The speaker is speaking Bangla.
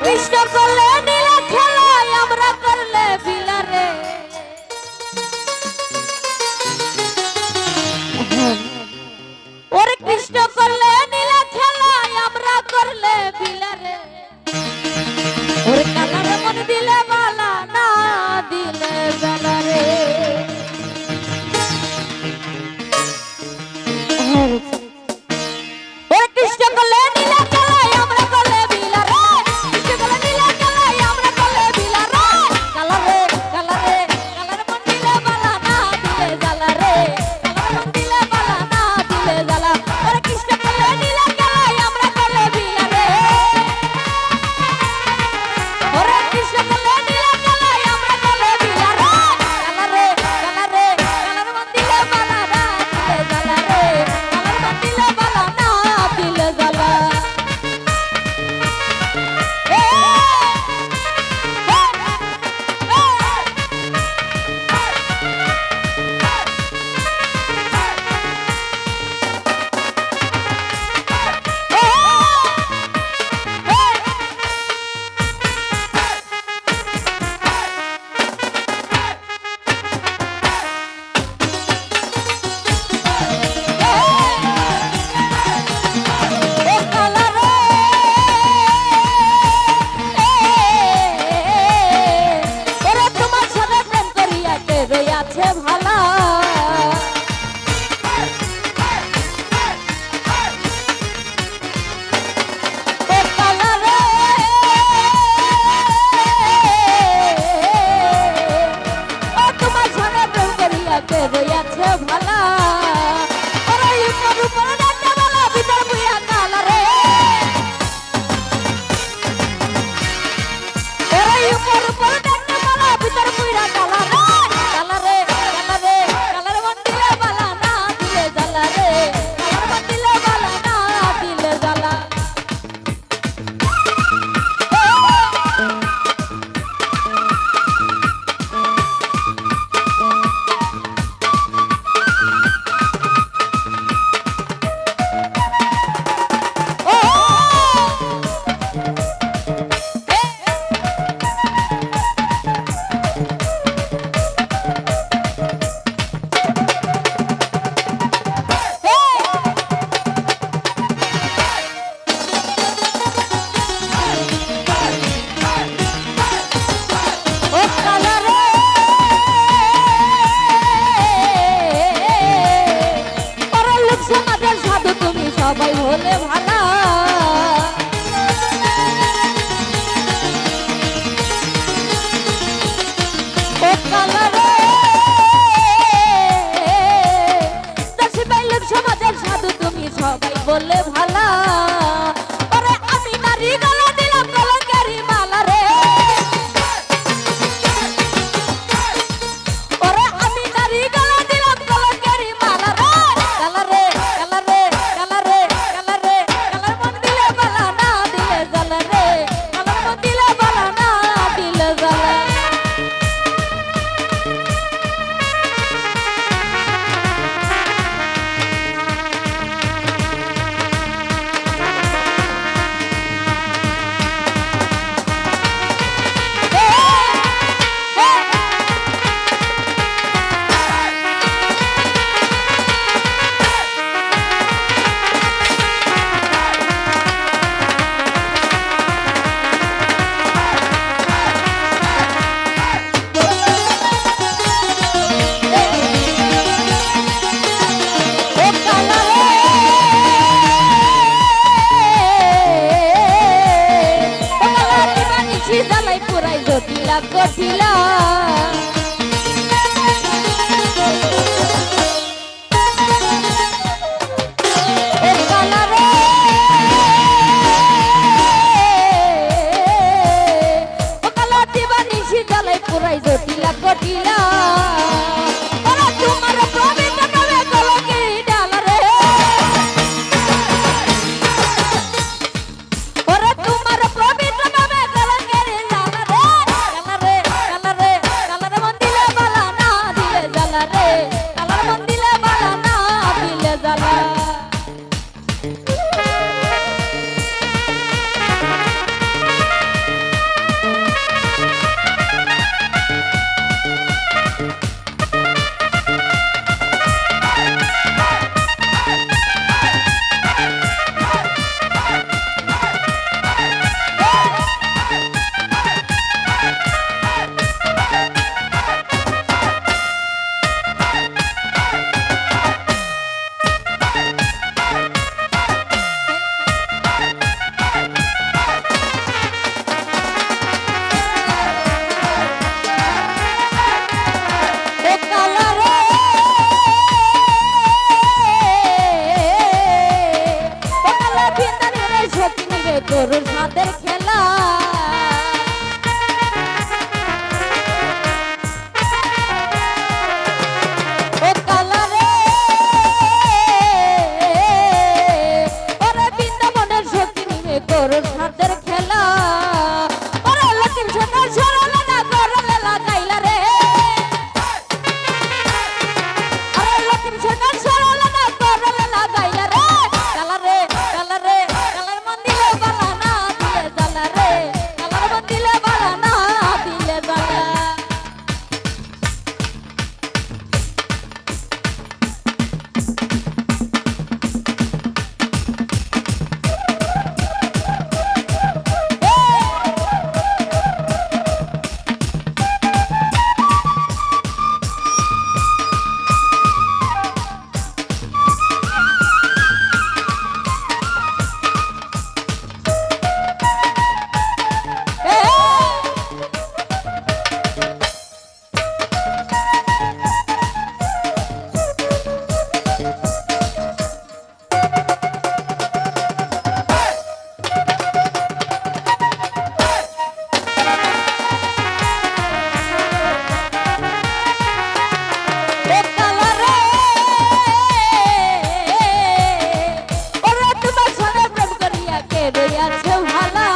কৃষ্ণ করলে নীলা খেলায় আমরা করলে বিলারে ওরে কৃষ্ণ করলে নীলা খেলায় আমরা করলে বিলারে ওরে কালারে মন দিলে বালা না দিলে বেলারে ওরে কৃষ্ণ করলে নীলা খেলায় আমরা করলে বিলারে কৃষ্ণ করলে নীলা খেলায় আমরা করলে বিলারে কালারে কালারে কালারে মন দিলে বালা না দিলে জালারে কালারে মন দিলে বালা না দিলে জালা ওরে কৃষ্ণ করলে নীলা খেলায় আমরা করলে বিলারে ওরে কৃষ্ণ করলে নীলা খেলায় আমরা করলে বিলারে কালারে কালারে কালারে মন দিলে বালা না দিলে জালারে কালারে মন দিলে বালা না দিলে জালা আছে ভালা তোমার সাথে প্রেম করিয়া কে রইয়াছে ভালা ওরে উপর উপর ডাটা বালা ভিতর বুইয়া কালা রে ওরে উপর উপর ডাটা বালা ভিতর বুইয়া কালা রে কালারে কালারে কালারে মন দিলে বালা না দিলে জালা রে কালারে মন দিলে বালা না দিলে জালা সবাই হলে ভালা ও কালারে দশি বাইলুক সমাজের সাধু তুমি সবাই বলে ভালা ওরে আমি নারী গলা দিলাম কলঙ্কারি মালা রে ওরে আমি নারী গলা দিলাম কলঙ্কারি মালা রে কালারে কালারে কালারে কালারে কালার মন দিলে বালা না দিলে জালা রে কালার মন দিলে বালা না দিলে জালা কঠিলা পুরাই জটিলা কঠিলা তোমার প্রবিত নবে কলঙ্কারি ডালা রে ওরে তোমার প্রবিত নবে কলঙ্কারি ডালা রে কালারে কালারে চাঁদের খেলা ও কালারে ওরে বৃন্দাবনের সখী নিমে করো চাঁদের খেলা ওরে লক্ষ্মীর সকাল সরলে না করলে লাগাইলা রে ওরে লক্ষ্মীর সকাল সরলে না করলে লাগাইলা রে কালারে কালারে কালার মন দিলে বালা না দিলে জ্বালা রে কালার মন দিলে বালা না দিলে জ্বালা রইয়াছে ভালা